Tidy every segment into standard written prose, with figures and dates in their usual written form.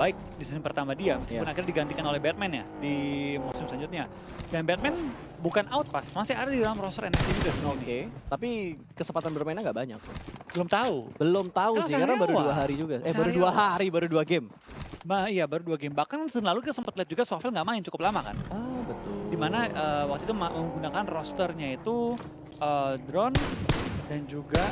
baik di season pertama dia, meskipun akhirnya digantikan oleh Batman ya di musim selanjutnya. Dan Batman bukan out pas, masih ada di dalam roster NFT juga sih. Oke, tapi kesempatan bermainnya nggak banyak. Belum tahu. Belum tahu Karena sih, karena baru sehari 2 hari juga. Baru Sehari 2 awal. hari, baru 2 game. Iya baru 2 game. Bahkan season lalu kita sempat lihat juga Swavel nggak main cukup lama kan. Ah, betul. Dimana waktu itu menggunakan rosternya itu Drone dan juga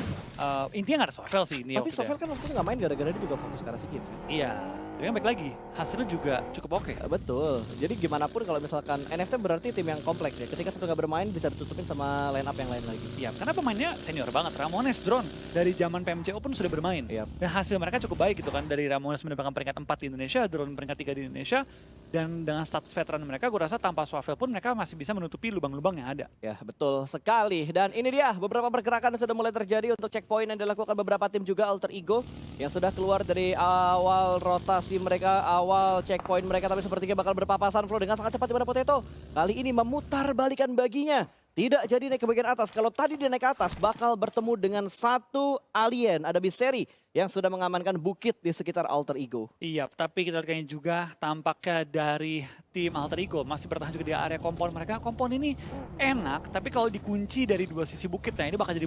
intinya nggak ada Swavel sih ini. Tapi Swavel kan waktu itu nggak main gara-gara dia juga fokus ke arah game kan? Iya, tapi kan baik lagi hasilnya juga cukup oke. Betul. Jadi gimana pun kalau misalkan NFT berarti tim yang kompleks ya. Ketika satu nggak bermain bisa ditutupin sama line up yang lain lagi. Iya, karena pemainnya senior banget. Ramones, Drone dari zaman PMCO pun sudah bermain. Iya. Dan hasil mereka cukup baik gitu kan. Dari Ramones mendapatkan peringkat 4 di Indonesia, Drone peringkat 3 di Indonesia. Dan dengan status veteran mereka, gue rasa tanpa Swavel pun mereka masih bisa menutupi lubang-lubang yang ada. Ya, betul sekali. Dan ini dia beberapa pergerakan yang sudah mulai terjadi untuk checkpoint yang dilakukan beberapa tim juga Alter Ego yang sudah keluar dari awal rotasi mereka, awal checkpoint mereka, tapi sepertinya bakal berpapasan flow dengan sangat cepat di mana Potato kali ini memutar balikan baginya. Tidak jadi naik ke bagian atas. Kalau tadi dia naik ke atas bakal bertemu dengan satu alien. Ada Biseri yang sudah mengamankan bukit di sekitar Alter Ego. Iya, tapi kita lihat juga tampaknya dari tim Alter Ego masih bertahan juga di area kompon mereka. Kompon ini enak, tapi kalau dikunci dari dua sisi bukit, nah ini bakal jadi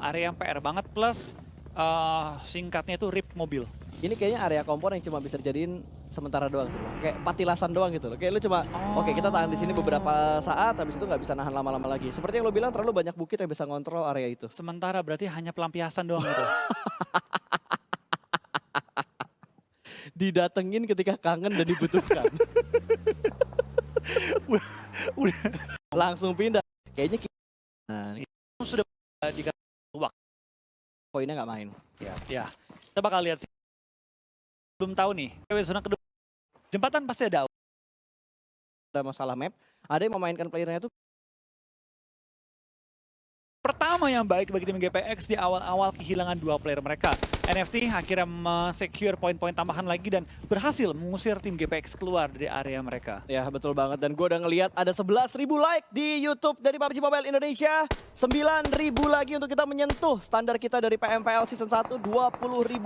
area yang PR banget. Plus singkatnya itu rip mobil. Ini kayaknya area kompon yang cuma bisa dijadiin sementara doang sih. Kayak patilasan doang gitu loh. Kayak lu cuma, oke kita tahan di sini beberapa saat, habis itu nggak bisa nahan lama-lama lagi. Seperti yang lu bilang terlalu banyak bukit yang bisa ngontrol area itu. Sementara berarti hanya pelampiasan doang gitu. Didatengin ketika kangen dan dibutuhkan. Udah Langsung pindah. Kayaknya nah, sudah dikasih waktu. poinnya nggak main. Ya, kita bakal lihat sih. Belum tahu nih, zona kedua. Jembatan pasti ada. Ada masalah map. Ada yang memainkan playernya itu. Pertama yang baik bagi tim GPX di awal-awal kehilangan 2 player mereka. NFT akhirnya secure poin-poin tambahan lagi dan berhasil mengusir tim GPX keluar dari area mereka. Ya betul banget, dan gue udah ngelihat ada 11.000 like di YouTube dari PUBG Mobile Indonesia. 9.000 lagi untuk kita menyentuh standar kita dari PMPL Season 1. 20.000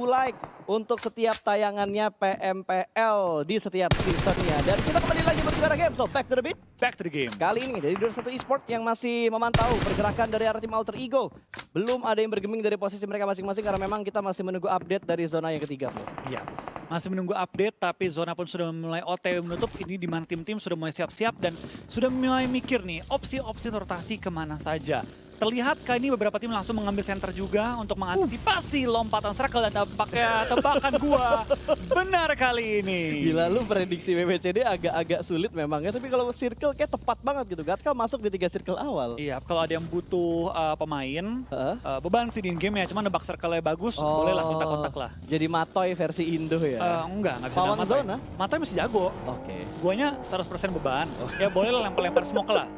like untuk setiap tayangannya PMPL di setiap seasonnya. Dan kita kembali lagi berbicara game, so back to the beat. Back to the game. Kali ini dari 21 Esport yang masih memantau pergerakan dari arah tim Alter Ego. Belum ada yang bergeming dari posisi mereka masing-masing karena memang kita masih menunggu update dari zona yang ketiga. Iya, masih menunggu update tapi zona pun sudah mulai OTW menutup. Ini di mana tim-tim sudah mulai siap-siap dan sudah mulai mikir nih opsi-opsi rotasi kemana saja. Terlihat kali ini beberapa tim langsung mengambil center juga untuk mengantisipasi lompatan circle dan tampaknya tebakan gua benar kali ini. Gila, lu prediksi WWCD agak-agak sulit memang ya, tapi kalau circle kayak tepat banget gitu. Gatka masuk di 3 circle awal. Iya, kalau ada yang butuh pemain, beban sih di game ya, cuma nebak circle-nya bagus, bolehlah kontak-kontak lah. Jadi Matoy versi Indo ya? Enggak bisa Pawang Matoy. zona? Matoy masih jago. Oke. Guanya 100% beban. Ya boleh lah lempar-lempar smoke lah.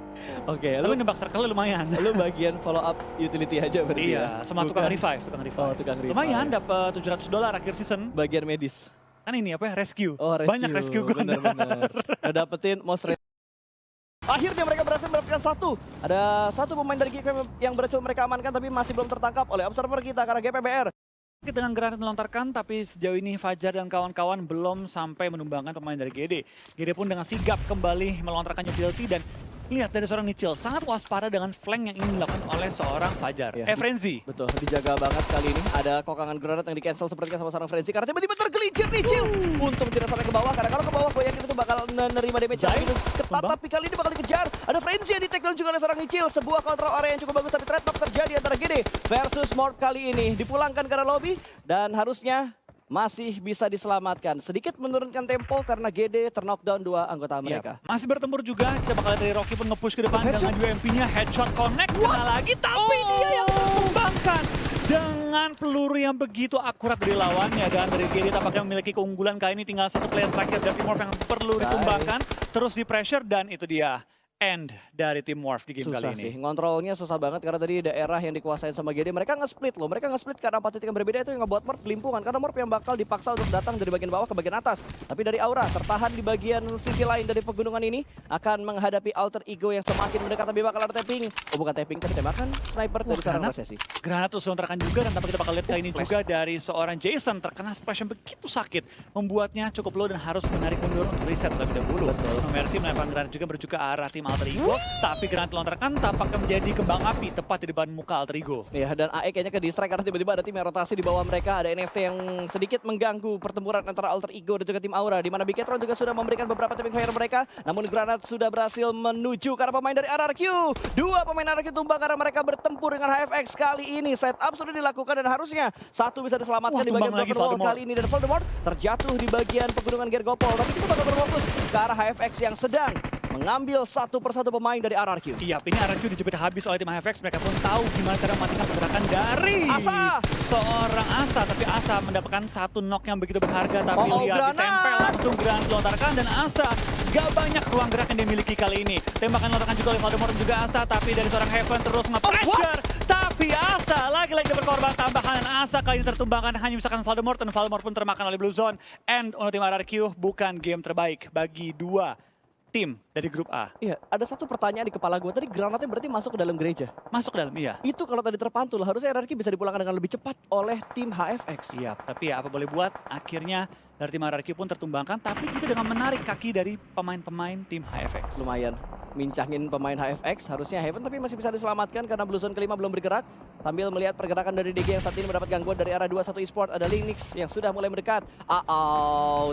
Oke, Tapi nebak circle lumayan. lu bagian follow up utility aja berarti ya? Iya, sama tukang revive. Oh, tukang revive. Lumayan dapat $700 akhir season. Bagian medis. Kan ini apa ya, rescue. Oh, rescue. Banyak rescue gue. Bener-bener. Dapetin most akhirnya mereka berhasil mendapatkan satu. Ada satu pemain dari GP yang berhasil mereka amankan tapi masih belum tertangkap oleh observer kita karena GPBR. Dengan granat melontarkan, tapi sejauh ini Fajar dan kawan-kawan belum sampai menumbangkan pemain dari GD. GD pun dengan sigap kembali melontarkan utility dan lihat dari seorang Nichil sangat waspada dengan flank yang ingin dilakukan oleh seorang Fajar. Ya, Frenzy. Betul, dijaga banget kali ini. Ada kokangan granat yang di-cancel sepertinya sama seorang Frenzy karena tiba-tiba tergelincir Nichil. Untung tidak sampai ke bawah karena kalau ke bawah gue yakin itu bakal menerima damage yang begitu ketat, tapi kali ini bakal dikejar. Ada Frenzy yang di-takedown juga oleh seorang Nichil. Sebuah control area yang cukup bagus tapi trade knock terjadi antara GD versus Morph kali ini. Dipulangkan ke arah lobby dan harusnya masih bisa diselamatkan. Sedikit menurunkan tempo karena GD terknockdown 2 anggota mereka. Masih bertempur juga, kita bakal lihat dari Rocky pun nge-push ke depan dengan UMP-nya, headshot connect, kena lagi, tapi dia yang membangkan dengan peluru yang begitu akurat dari lawannya. Dan dari GD tampaknya memiliki keunggulan kali ini, tinggal satu player terakhir dari Morph yang perlu ditumbangkan, terus di pressure dan itu dia. end dari tim Morph di game Susah kali sih, ini. ngontrolnya susah banget karena tadi daerah yang dikuasain sama GD. Mereka nge-split loh, mereka nge-split karena 4 titik yang berbeda itu yang ngebuat Morph kelimpungan. Karena Morph yang bakal dipaksa untuk datang dari bagian bawah ke bagian atas. Tapi dari Aura, tertahan di bagian sisi lain dari pegunungan ini, akan menghadapi Alter Ego yang semakin mendekat. Tapi bakal ada tapping, oh bukan tapping, tapi tembakan sniper dari seorang granat. Resesi. Granat terus lontarkan juga dan tanpa kita bakal lihat kali ini Splash. juga dari seorang Jason terkena splash yang begitu sakit. Membuatnya cukup low dan harus menarik mundur untuk reset terlebih dahulu. Mercy melempar granat juga menuju ke arah tim Alter Ego. Tapi granat dilontarkan tampaknya menjadi kembang api tepat di depan muka Alter Ego. Ya, dan AE kayaknya ke distract karena tiba-tiba ada tim yang rotasi di bawah mereka. Ada NFT yang sedikit mengganggu pertempuran antara Alter Ego dan juga tim Aura. Di mana Bigetron juga sudah memberikan beberapa tapping fire mereka. Namun granat sudah berhasil menuju ke arah pemain dari RRQ. Dua pemain RRQ tumbang karena mereka bertempur dengan HFX kali ini. Setup sudah dilakukan dan harusnya satu bisa diselamatkan di bagian tumbang lagi Broken Wall Voldemort. kali ini. Dan Voldemort terjatuh di bagian pegunungan Gergopol. Tapi kita bakal berfokus ke arah HFX yang sedang mengambil satu persatu pemain dari RRQ. Iya, ini RRQ dijepit habis oleh tim HFX. Mereka pun tahu gimana cara mematikan pergerakan dari Asa! seorang Asa. Tapi Asa mendapatkan satu knock yang begitu berharga. Tapi lihat granat! ditempel langsung granat dilontarkan. Dan Asa gak banyak ruang gerak yang dia miliki kali ini. Tembakan dilontarkan juga oleh Voldemort dan juga Asa. Tapi dari seorang Heaven terus nge-pressure. Tapi Asa lagi-lagi dia berkorban tambahan. Dan Asa kali ini tertumbangkan hanya misalkan Voldemort. Dan Voldemort pun termakan oleh Blue Zone. And untuk tim RRQ bukan game terbaik bagi dua tim dari grup A. Iya, ada satu pertanyaan di kepala gue. Tadi granatnya berarti masuk ke dalam gereja. Masuk ke dalam, iya. Itu kalau tadi terpantul, harusnya RRQ bisa dipulangkan dengan lebih cepat oleh tim HFX. Iya, tapi ya apa boleh buat, akhirnya dari tim RRQ pun tertumbangkan, tapi juga dengan menarik kaki dari pemain-pemain tim HFX. Lumayan mincangin pemain HFX, harusnya Heaven tapi masih bisa diselamatkan karena Blue Zone kelima belum bergerak. Sambil melihat pergerakan dari DG yang saat ini mendapat gangguan dari arah 21 Esport, ada Linux yang sudah mulai mendekat.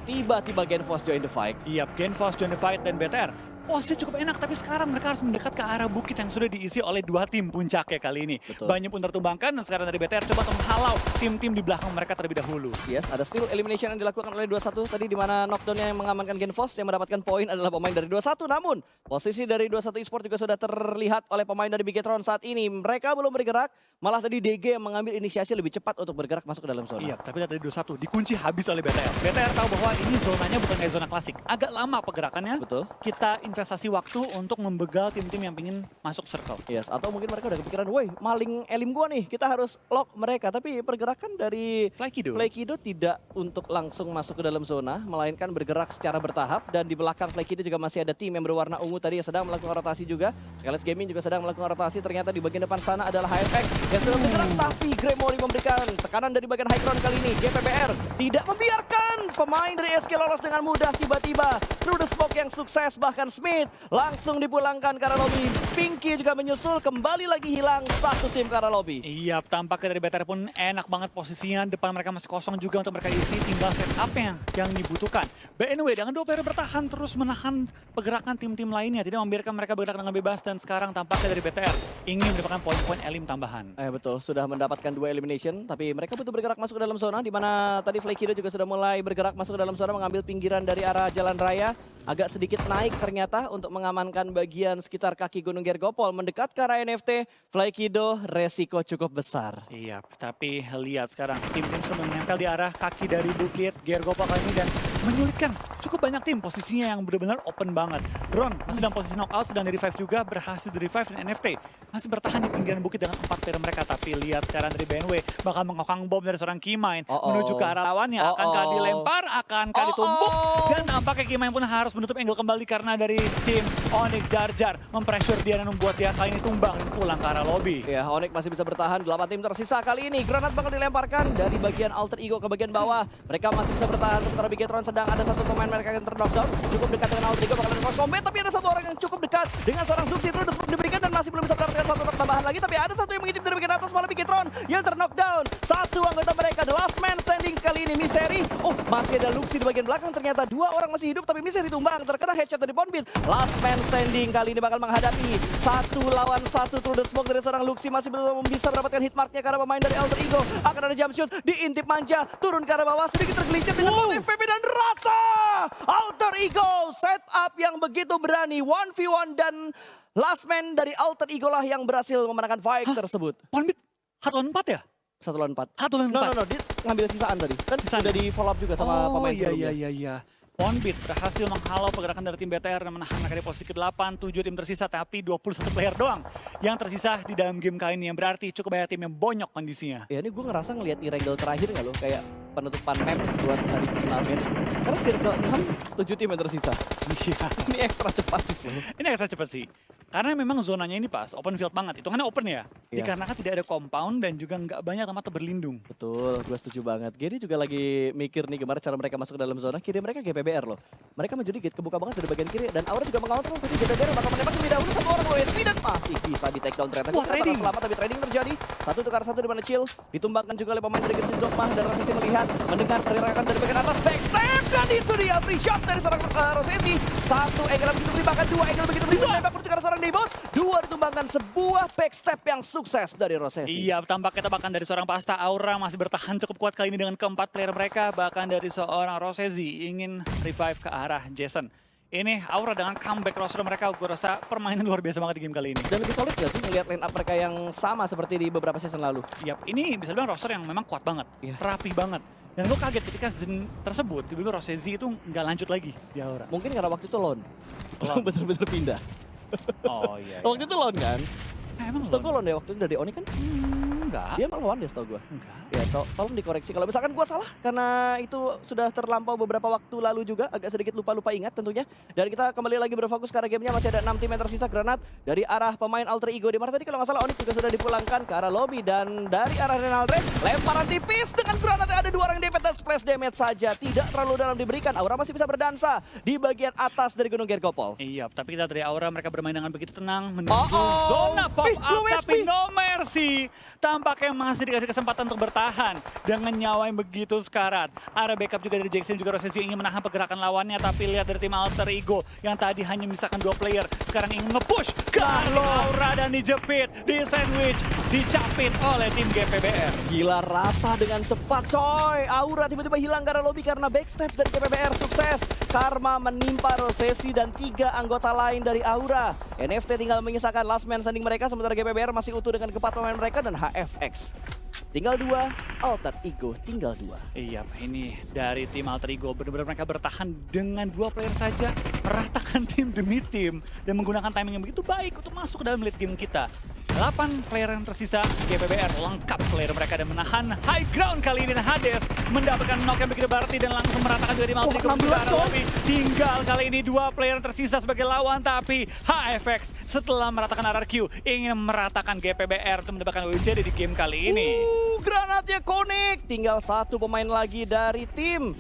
Tiba-tiba Genfos join the fight. Iya, Genfos, Join the Fight, dan BTR. Posisi cukup enak, tapi sekarang mereka harus mendekat ke arah bukit yang sudah diisi oleh dua tim puncaknya kali ini. Betul. Banyak pun tertumbangkan, dan sekarang dari BTR coba untuk menghalau tim-tim di belakang mereka terlebih dahulu. Yes, ada still elimination yang dilakukan oleh 21 tadi di mana knockdown-nya yang mengamankan Genfos yang mendapatkan poin adalah pemain dari 21. Namun posisi dari 21 Esport juga sudah terlihat oleh pemain dari Bigetron saat ini. Mereka belum bergerak, malah tadi DG yang mengambil inisiasi lebih cepat untuk bergerak masuk ke dalam zona. Iya, tapi dari 21 dikunci habis oleh BTR. BTR tahu bahwa ini zonanya bukan kayak zona klasik. Agak lama pergerakannya. Betul. Kita investasi waktu untuk membegal tim-tim yang ingin masuk circle. Yes, atau mungkin mereka udah kepikiran, woi maling elim gua nih, kita harus lock mereka. Tapi pergerakan dari Flykido. Flykido tidak untuk langsung masuk ke dalam zona, melainkan bergerak secara bertahap. Dan di belakang Flykido juga masih ada tim yang berwarna ungu tadi yang sedang melakukan rotasi juga. Scarlet Gaming juga sedang melakukan rotasi, ternyata di bagian depan sana adalah HFX yang sudah bergerak. Tapi Gremori memberikan tekanan dari bagian high ground kali ini. GPPR tidak membiarkan pemain dari SK lolos dengan mudah. Tiba-tiba through the smoke yang sukses, bahkan Smith langsung dipulangkan ke arah lobby. Pinky juga menyusul, kembali lagi hilang satu tim ke arah lobby. Iya, tampaknya dari BTR pun enak banget posisinya. Depan mereka masih kosong juga untuk mereka isi. Tinggal set up yang dibutuhkan. BNW dengan dua player bertahan terus menahan pergerakan tim-tim lainnya. Tidak membiarkan mereka bergerak dengan bebas. Dan sekarang tampaknya dari BTR ingin mendapatkan poin-poin elim tambahan. Betul, sudah mendapatkan 2 elimination. Tapi mereka butuh bergerak masuk ke dalam zona. Di mana tadi Flykido juga sudah mulai bergerak masuk ke dalam zona. Mengambil pinggiran dari arah jalan raya. Agak sedikit naik ternyata untuk mengamankan bagian sekitar kaki Gunung Gergopol. Mendekat ke arah NFT, Flykido resiko cukup besar. Iya, tapi lihat sekarang tim-tim sudah menempel di arah kaki dari bukit Gergopol kali ini dan menyulitkan cukup banyak tim posisinya yang benar-benar open banget. Drone masih dalam posisi knockout, sedang di revive juga, berhasil di revive, dan NFT masih bertahan di pinggiran bukit dengan 4 player mereka. Tapi lihat sekarang dari BNW bakal mengokang bom dari seorang Keymind menuju ke arah lawannya. Akankah dilempar, akankah ditumbuk, dan tampaknya Keymind pun harus menutup angle kembali karena dari tim Onyx Jar mempressure dia dan membuat dia kali ini tumbang dan pulang ke arah lobby. Ya, Onyx masih bisa bertahan, 8 tim tersisa kali ini. Granat bakal dilemparkan dari bagian Alter Ego ke bagian bawah. Mereka masih bisa bertahan, sementara Bigetron sedang ada satu pemain mereka yang ter-knockdown. Cukup dekat dengan Alter Ego, bakal ada cross combat, tapi ada satu orang yang cukup dekat dengan seorang Zuxi. Itu diberikan dan masih belum bisa mendapatkan satu tambahan lagi. Tapi ada satu yang mengintip dari bagian atas, malah Bigetron yang ter-knockdown. Satu anggota mereka, the last man standing sekali ini, Misery. Masih ada Luxi di bagian belakang. Ternyata 2 orang masih hidup, tapi Misery tumbang. Terkena headshot dari Bonbit. Last man standing kali ini bakal menghadapi 1 lawan 1 through the smoke dari seorang Luxi. Masih belum bisa mendapatkan hitmarknya karena pemain dari Alter Ego. Akan ada jump shoot, diintip manja, turun ke arah bawah, sedikit tergelincir dengan FPP dan rata. Alter Ego setup yang begitu berani, 1v1 dan last man dari Alter Ego lah yang berhasil memenangkan fight tersebut. Bonbit hard lawan 4 ya? 1 lawan 4. Hard lawan 4? No, dia ngambil sisaan tadi. Kan Sisaan. sudah di follow up juga sama pemain sebelumnya. Iya. Fonbit berhasil menghalau pergerakan dari tim BTR dan menahan mereka di posisi ke-8, 7 tim tersisa tapi 21 player doang yang tersisa di dalam game kali ini, yang berarti cukup banyak tim yang bonyok kondisinya. Ya ini gue ngerasa ngeliat di wrangle terakhir nggak lo, kayak penutupan map buat hari turnamen. Karena circle 6, 7 tim yang tersisa. Iya. Ini ekstra cepat sih. Ini agak cepat sih. Karena memang zonanya ini pas, open field banget. Itu karena open ya. Iya. Dikarenakan tidak ada compound dan juga nggak banyak tempat berlindung. Betul, gue setuju banget. Gary juga lagi mikir nih gimana cara mereka masuk ke dalam zona. Kiri mereka GPBR loh. Mereka maju dikit, kebuka banget dari bagian kiri. Dan Aura juga mengontrol, tapi GPBR bakal menembak terlebih dahulu satu orang loh. Dan masih bisa di take down ternyata. Wah, trading. Selamat, tapi trading terjadi. 1-1 di mana Chill. Ditumbangkan juga oleh pemain dari Genshin Dogma. Dan Rosesi melihat, mendengar teriakan dari bagian atas. Backstep, dan itu dia free shot dari seorang Rosesi. 1 angle begitu beri, bahkan 2 angle begitu beri. Menembak menuju ke arah seorang Debo. 2 ditumbangkan, sebuah backstep yang sukses dari Rosesi. Iya, tampaknya tebakan dari seorang Pasta. Aura masih bertahan cukup kuat kali ini dengan keempat player mereka. Bahkan dari seorang Rosesi ingin revive ke arah Jason. Ini Aura dengan comeback roster mereka, gue rasa permainan luar biasa banget di game kali ini. Dan lebih solid gak sih ngelihat line up mereka yang sama seperti di beberapa season lalu? Yap, ini bisa dibilang roster yang memang kuat banget, Iya. rapi banget. Dan gue kaget ketika Zen tersebut, tiba-tiba Rosesi itu nggak lanjut lagi di Aura. Mungkin karena waktu itu loan. Loan. Bener-bener pindah. Oh iya. Waktu itu loan kan? Emang Setahu gue loan deh waktu itu dari Oni kan? enggak. Dia emang loan deh setahu gue. Enggak. Ya tolong dikoreksi kalau misalkan gue salah. Karena itu sudah terlampau beberapa waktu lalu juga. Agak sedikit lupa-lupa ingat tentunya. Dan kita kembali lagi berfokus karena gamenya masih ada 6 tim yang tersisa. Granat dari arah pemain Alter Ego. Dimana tadi kalau nggak salah Onyx juga sudah dipulangkan ke arah lobby. Dan dari arah Renaldre, lemparan tipis dengan granat yang ada 2 orang damage dan splash damage saja. Tidak terlalu dalam diberikan. Aura masih bisa berdansa di bagian atas dari Gunung Gergopol. Iya, tapi kita dari Aura mereka bermain dengan begitu tenang menuju Oh. zona pop Ih, up, low tapi HP. no mercy. Tampaknya masih dikasih kesempatan untuk bertahan dengan nyawa yang begitu sekarat. Ada backup juga dari Jackson, juga Rosesi ingin menahan pergerakan lawannya, tapi lihat dari tim Alter Ego yang tadi hanya misalkan 2 player, sekarang ingin nge-push ke arah Aura dan dijepit, di sandwich, dicapit oleh tim GPBR. Gila, rata dengan cepat coy. Aura tiba-tiba hilang karena lobby karena backstep dari GPBR. Sukses. Karma menimpa Rosesi dan 3 anggota lain dari Aura. NFT tinggal menyisakan last man standing mereka, sementara GPBR masih utuh dengan keempat pemain mereka dan HFX. Tinggal 2, Alter Ego tinggal 2. Iya, ini dari tim Alter Ego benar-benar mereka bertahan dengan 2 player saja, meratakan tim demi tim dan menggunakan timing yang begitu baik untuk masuk ke dalam late game kita. 8 player yang tersisa, GPBR lengkap player mereka dan menahan high ground kali ini. Dan Hades mendapatkan knock yang begitu berarti dan langsung meratakan juga tim Alter Ego menuju ke arah lobby. Tinggal kali ini 2 player yang tersisa sebagai lawan, tapi HFX setelah meratakan RRQ ingin meratakan GPBR untuk mendapatkan WCD di game kali ini. Granatnya connect. Tinggal 1 pemain lagi dari tim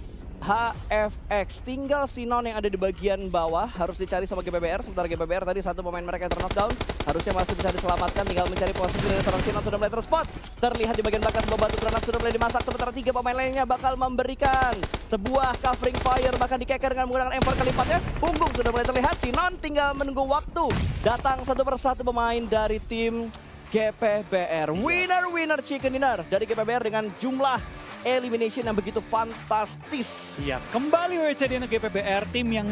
HFX. Tinggal Sinon yang ada di bagian bawah harus dicari sama GPBR. Sementara GPBR tadi 1 pemain mereka yang ter-knockdown. Harusnya masih bisa diselamatkan. Tinggal mencari posisi dari seorang Sinon. Sudah mulai terspot. Terlihat di bagian belakang sebuah batu granat sudah mulai dimasak. Sementara 3 pemain lainnya bakal memberikan sebuah covering fire. Bahkan dikeker dengan menggunakan M4 kali lipatnya. Punggung sudah mulai terlihat. Sinon tinggal menunggu waktu. Datang 1 persatu pemain dari tim GPBR. Winner chicken dinner dari GPBR dengan jumlah elimination yang begitu fantastis. Iya, kembali WCD untuk GPBR, tim yang